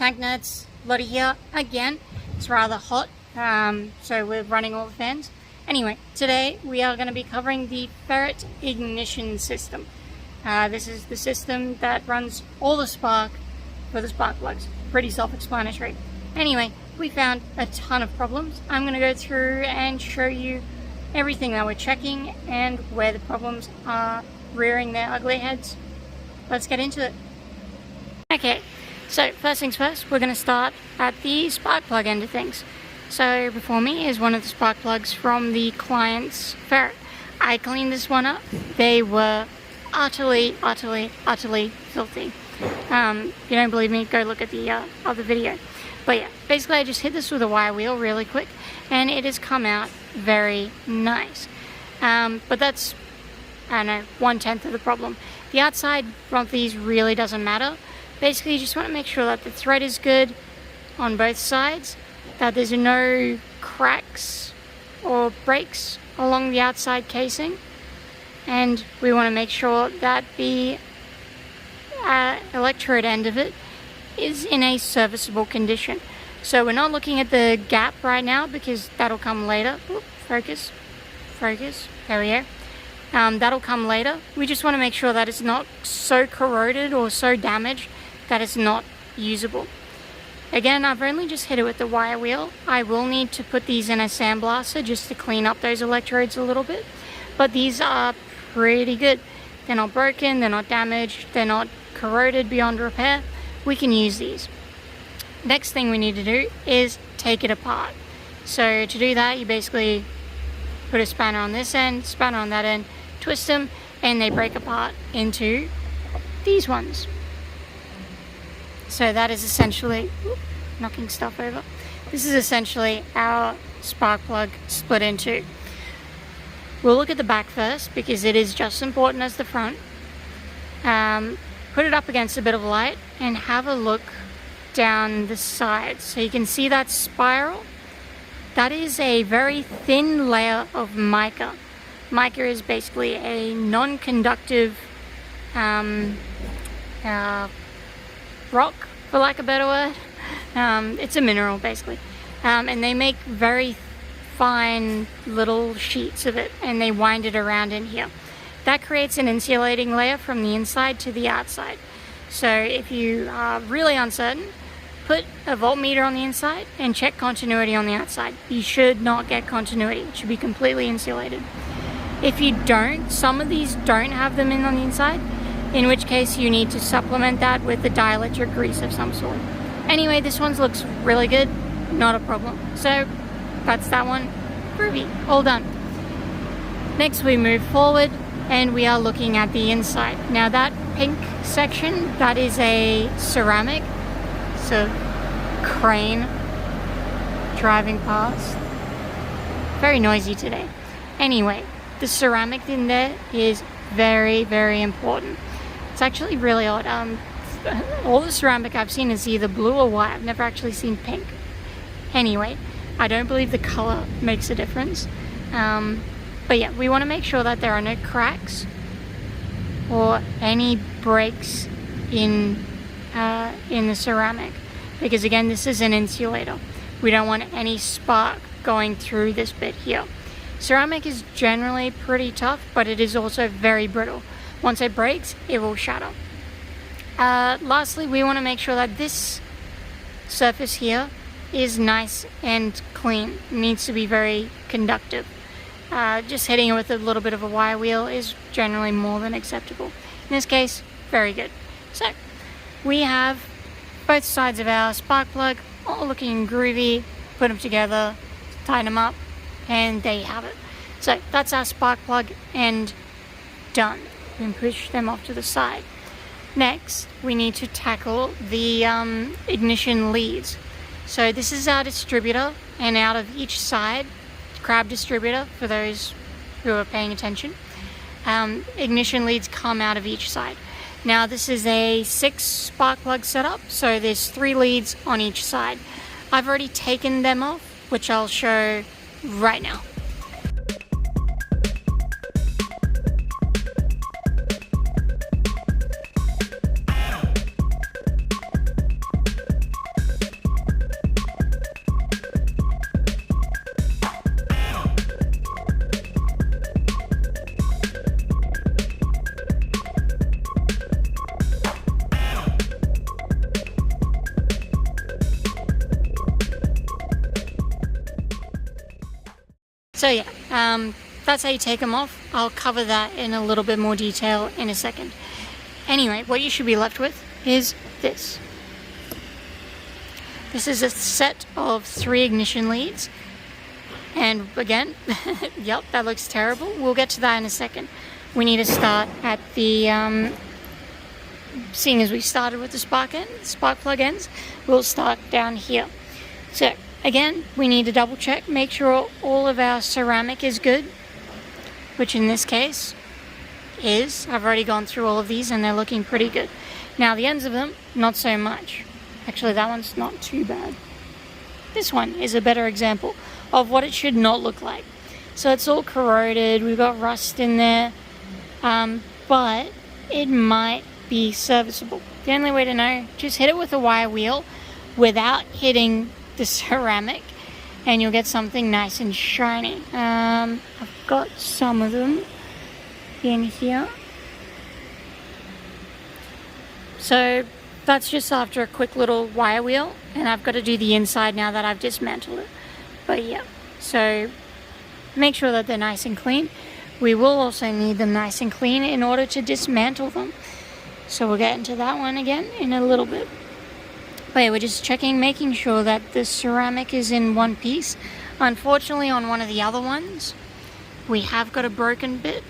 tank nuts, a lot of here. Again, it's rather hot, so we're running all the fans. Anyway, today we are going to be covering the ferret ignition system. This is the system that runs all the spark for the spark plugs. Pretty self-explanatory. Anyway, we found a ton of problems. I'm going to go through and show you everything that we're checking and where the problems are rearing their ugly heads. Let's get into it. Okay, so first things first, we're going to start at the spark plug end of things. So before me is one of the spark plugs from the client's ferret. I cleaned this one up. They were utterly filthy. If you don't believe me, go look at the other video. But yeah, basically I just hit this with a wire wheel really quick and it has come out very nice. But that's, I don't know, 1/10 of the problem. The outside of these really doesn't matter. Basically you just want to make sure that the thread is good on both sides, that there's no cracks or breaks along the outside casing, and we want to make sure that the electrode end of it is in a serviceable condition. So we're not looking at the gap right now because that'll come later. Oop, focus, there we go. That'll come later. We just want to make sure that it's not so corroded or so damaged that it's not usable. Again, I've only just hit it with the wire wheel. I will need to put these in a sandblaster just to clean up those electrodes a little bit. But these are pretty good. They're not broken, they're not damaged, they're not corroded beyond repair. We can use these. Next thing we need to do is take it apart. So to do that, you basically put a spanner on this end, spanner on that end, twist them, and they break apart into these ones. So that is essentially, knocking stuff over. This is essentially our spark plug split in two. We'll look at the back first because it is just as important as the front. Put it up against a bit of light and have a look down the sides. So you can see that spiral. That is a very thin layer of mica. Mica is basically a non-conductive rock, for lack of a better word. It's a mineral basically, and they make very fine little sheets of it and they wind it around in here. That creates an insulating layer from the inside to the outside. So if you are really uncertain, put a voltmeter on the inside and check continuity on the outside. You should not get continuity. It should be completely insulated. If you don't, some of these don't have them in on the inside, in which case you need to supplement that with a dielectric grease of some sort. Anyway, this one looks really good, not a problem. So that's that one, groovy, all done. Next we move forward and we are looking at the inside. Now that pink section, that is a ceramic, so crane driving past. Very noisy today. Anyway, the ceramic in there is very important. It's actually really odd. All the ceramic I've seen is either blue or white. I've never actually seen pink. Anyway, I don't believe the color makes a difference. But yeah, we want to make sure that there are no cracks or any breaks in the ceramic, because again, this is an insulator. We don't want any spark going through this bit here. Ceramic is generally pretty tough, but it is also very brittle. Once it breaks, it will shatter. Lastly, we want to make sure that this surface here is nice and clean. It needs to be very conductive. Just hitting it with a little bit of a wire wheel is generally more than acceptable. In this case, very good. So we have both sides of our spark plug all looking groovy. Put them together, tighten them up, and there you have it. So that's our spark plug and done. We can push them off to the side. Next, we need to tackle the ignition leads. So this is our distributor, and out of each side, crab distributor for those who are paying attention, ignition leads come out of each side. Now this is a 6 spark plug setup, so there's 3 leads on each side. I've already taken them off, which I'll show right now. So yeah, that's how you take them off. I'll cover that in a little bit more detail in a second. Anyway, what you should be left with is this. This is a set of 3 ignition leads. And again, yep, that looks terrible. We'll get to that in a second. We need to start at the, seeing as we started with the spark plug ends, we'll start down here. So again, we need to double check, make sure all of our ceramic is good, which in this case is, I've already gone through all of these and they're looking pretty good. Now the ends of them, not so much. Actually, that one's not too bad. This one is a better example of what it should not look like. So it's all corroded, we've got rust in there, but it might be serviceable. The only way to know, just hit it with a wire wheel without hitting the ceramic and you'll get something nice and shiny. I've got some of them in here. So that's just after a quick little wire wheel, and I've got to do the inside now that I've dismantled it. But yeah, so make sure that they're nice and clean. We will also need them nice and clean in order to dismantle them. So we'll get into that one again in a little bit. But yeah, we're just checking, making sure that the ceramic is in one piece. Unfortunately, on one of the other ones, we have got a broken bit.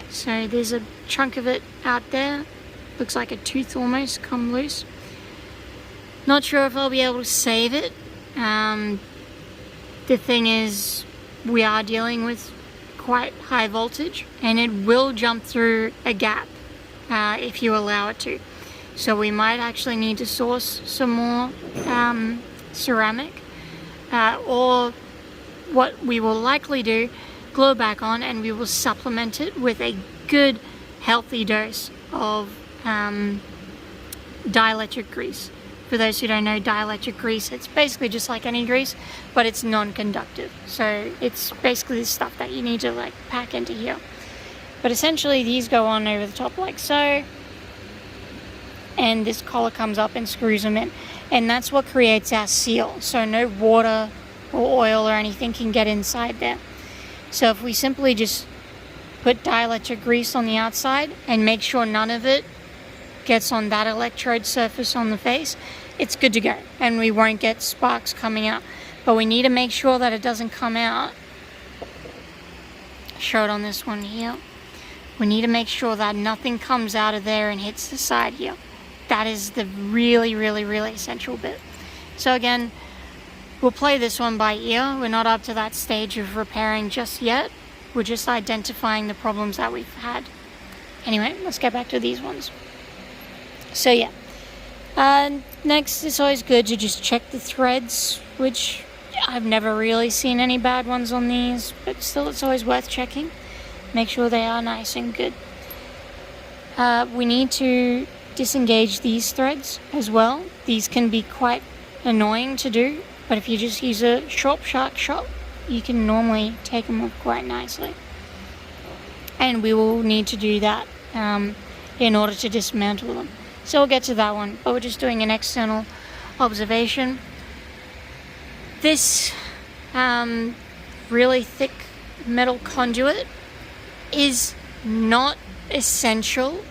So there's a chunk of it out there. Looks like a tooth almost come loose. Not sure if I'll be able to save it. The thing is, we are dealing with quite high voltage and it will jump through a gap if you allow it to. So we might actually need to source some more ceramic, or what we will likely do, glue it back on, and we will supplement it with a good healthy dose of dielectric grease. For those who don't know, dielectric grease, it's basically just like any grease, but it's non-conductive. So it's basically the stuff that you need to like pack into here. But essentially these go on over the top like so, and this collar comes up and screws them in. And that's what creates our seal. So no water or oil or anything can get inside there. So if we simply just put dielectric grease on the outside and make sure none of it gets on that electrode surface on the face, it's good to go and we won't get sparks coming out. But we need to make sure that it doesn't come out. Show it on this one here. We need to make sure that nothing comes out of there and hits the side here. That is the really essential bit. So again, we'll play this one by ear. We're not up to that stage of repairing just yet. We're just identifying the problems that we've had. Anyway, let's get back to these ones. So yeah, next it's always good to just check the threads, which I've never really seen any bad ones on these, but still it's always worth checking. Make sure they are nice and good. We need to disengage these threads as well. These can be quite annoying to do, but if you just use a sharp shot, you can normally take them off quite nicely. And we will need to do that in order to dismantle them. So we'll get to that one, but we're just doing an external observation. This really thick metal conduit is not essential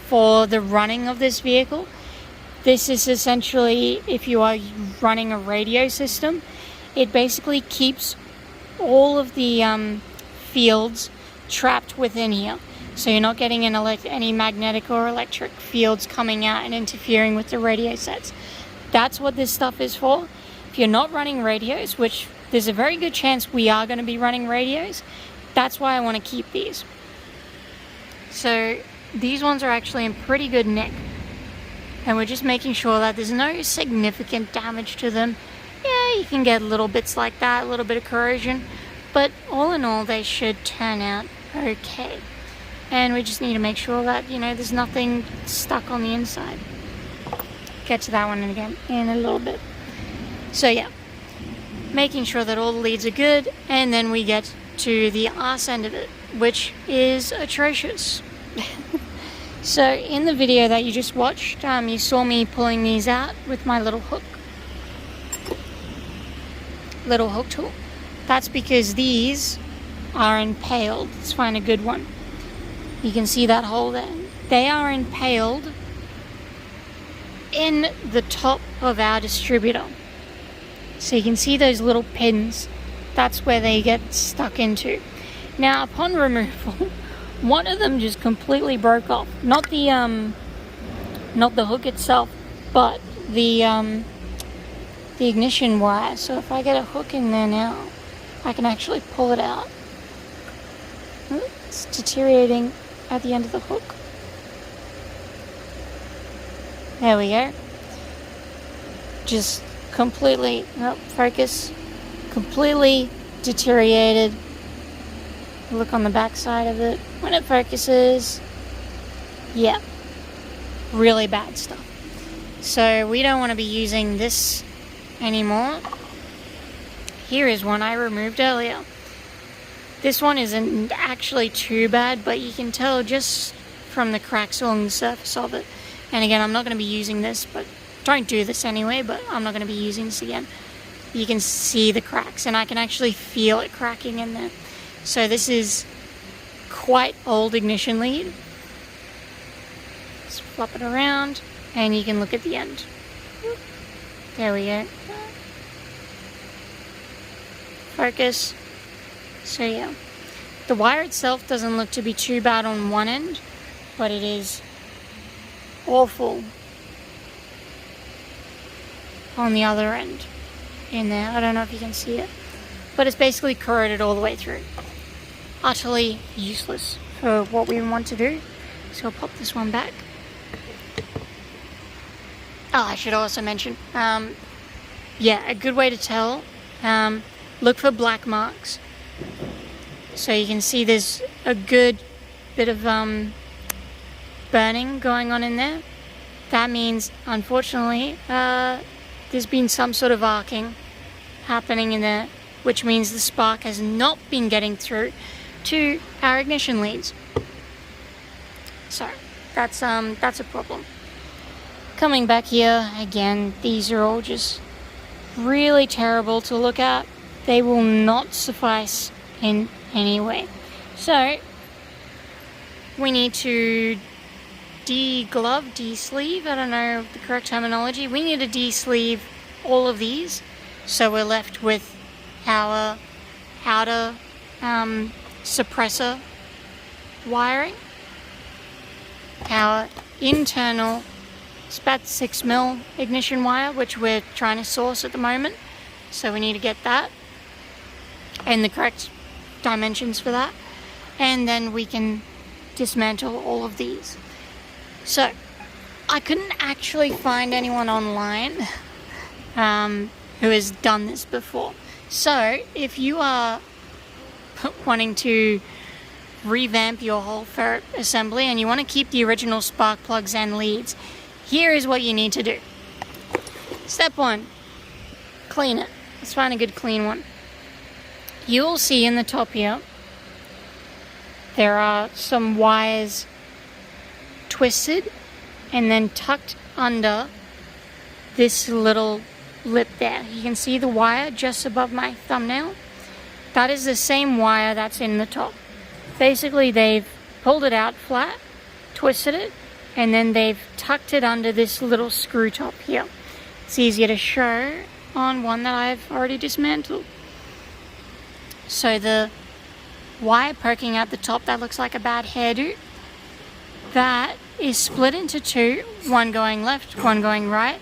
for the running of this vehicle. This is essentially, if you are running a radio system, it basically keeps all of the fields trapped within here. So you're not getting any magnetic or electric fields coming out and interfering with the radio sets. That's what this stuff is for. If you're not running radios, which there's a very good chance we are going to be running radios, that's why I want to keep these. So these ones are actually in pretty good nick. And we're just making sure that there's no significant damage to them. Yeah, you can get little bits like that, a little bit of corrosion. But all in all, they should turn out okay. And we just need to make sure that, there's nothing stuck on the inside. Get to that one again in a little bit. So yeah, making sure that all the leads are good, and then we get to the arse end of it, which is atrocious. So in the video that you just watched, you saw me pulling these out with my little hook. little hook tool. That's because these are impaled. Let's find a good one. You can see that hole there. They are impaled in the top of our distributor. So you can see those little pins. That's where they get stuck into. Now, upon removal, one of them just completely broke off. Not the hook itself, but the ignition wire. So if I get a hook in there now, I can actually pull it out. It's deteriorating at the end of the hook. There we go. Just completely, focus, completely deteriorated. Look on the back side of it. When it focuses, yeah, really bad stuff. So we don't want to be using this anymore. Here is one I removed earlier. This one isn't actually too bad, but you can tell just from the cracks along the surface of it. And again, I'm not going to be using this, but don't do this anyway, but I'm not going to be using this again. You can see the cracks, and I can actually feel it cracking in there. So this is quite old ignition lead. Just flop it around, and you can look at the end. There we go. Focus. So yeah, the wire itself doesn't look to be too bad on one end, but it is awful on the other end in there. I don't know if you can see it, but it's basically corroded all the way through. Utterly useless for what we want to do. So I'll pop this one back. Oh, I should also mention, yeah, a good way to tell, look for black marks. So you can see there's a good bit of burning going on in there. That means, unfortunately, there's been some sort of arcing happening in there, which means the spark has not been getting through to our ignition leads. So that's a problem. Coming back here again, these are all just really terrible to look at. They will not suffice in any way. So we need to de-glove, de-sleeve, I don't know the correct terminology. We need to de-sleeve all of these, so we're left with our outer suppressor wiring, our internal, it's about 6mm ignition wire, which we're trying to source at the moment, so we need to get that and the correct dimensions for that, and then we can dismantle all of these. So I couldn't actually find anyone online who has done this before. So if you are wanting to revamp your whole ferret assembly and you want to keep the original spark plugs and leads, here is what you need to do. Step 1, clean it. Let's find a good clean one. You will see in the top here there are some wires twisted and then tucked under this little lip there. You can see the wire just above my thumbnail. That is the same wire that's in the top. Basically, they've pulled it out flat, twisted it, and then they've tucked it under this little screw top here. It's easier to show on one that I've already dismantled. So the wire poking out the top that looks like a bad hairdo, that is split into two, one going left, one going right,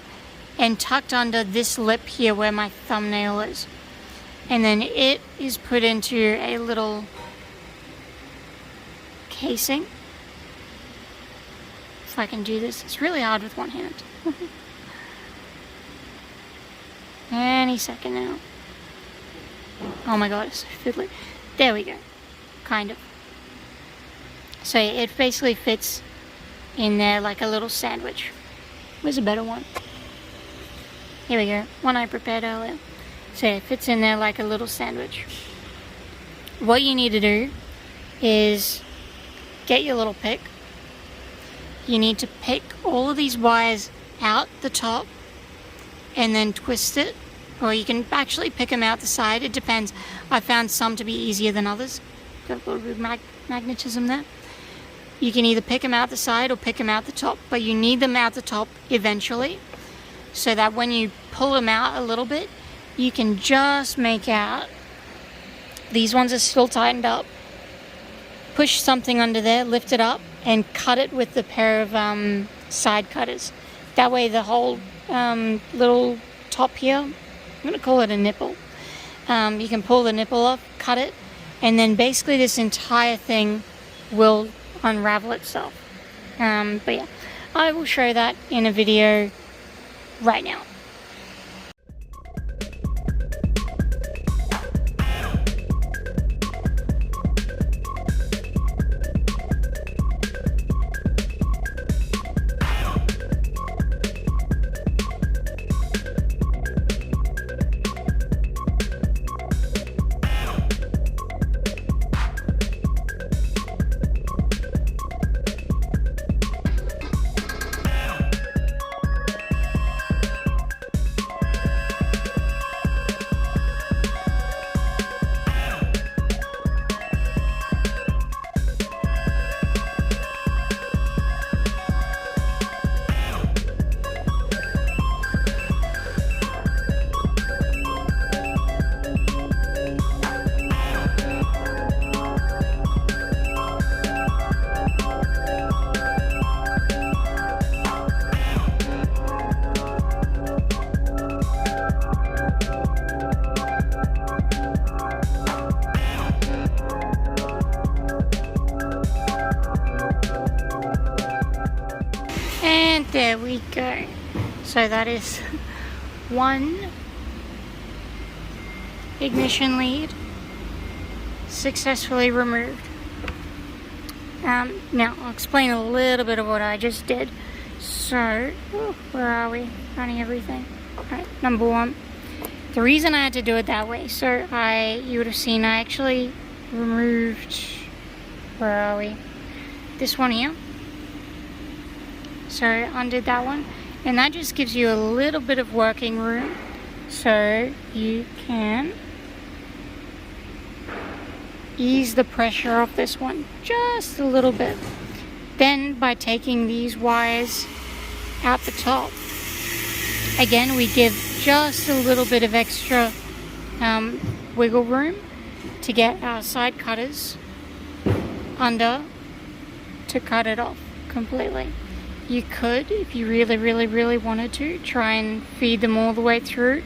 and tucked under this lip here where my thumbnail is. And then it is put into a little casing. If I can do this, it's really hard with one hand. Any second now. Oh my god, it's so fiddly. There we go. Kind of. So it basically fits in there like a little sandwich. Where's a better one? Here we go. One I prepared earlier. So it fits in there like a little sandwich. What you need to do is get your little pick. You need to pick all of these wires out the top and then twist it or you can actually pick them out the side. It depends. I found some to be easier than others. Got a little bit of magnetism there. You can either pick them out the side or pick them out the top, but you need them out the top eventually, so that when you pull them out a little bit, you can just make out these ones are still tightened up. Push something under there, lift it up, and cut it with the pair of side cutters. That way the whole little top here, I'm going to call it a nipple. You can pull the nipple off, cut it, and then basically this entire thing will unravel itself. But yeah, I will show that in a video right now. And there we go. So that is one ignition lead successfully removed. Now I'll explain a little bit of what I just did. So, where are we? Running everything. Alright, number one. The reason I had to do it that way, so you would have seen I actually removed, where are we? This one here. So I undid that one, and that just gives you a little bit of working room, so you can ease the pressure off this one just a little bit. Then by taking these wires out the top, again we give just a little bit of extra wiggle room to get our side cutters under to cut it off completely. You could, if you really wanted to, try and feed them all the way through,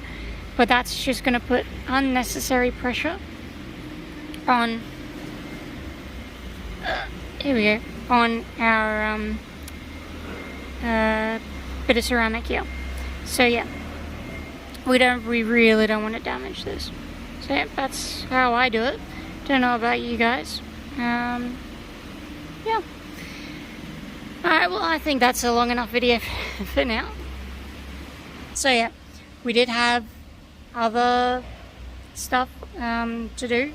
but that's just going to put unnecessary pressure on, here we go, on our bit of ceramic here. So yeah, we really don't want to damage this. So yeah, that's how I do it. Don't know about you guys. Yeah. Alright, well I think that's a long enough video for now. So yeah, we did have other stuff to do,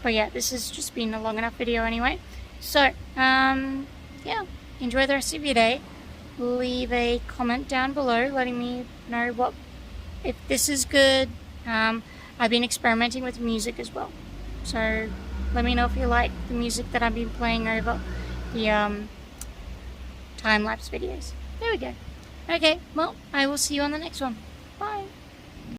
but yeah, this has just been a long enough video anyway. So, yeah, enjoy the rest of your day. Leave a comment down below letting me know if this is good. I've been experimenting with music as well, so let me know if you like the music that I've been playing over the time-lapse videos. There we go. Okay, well, I will see you on the next one. Bye.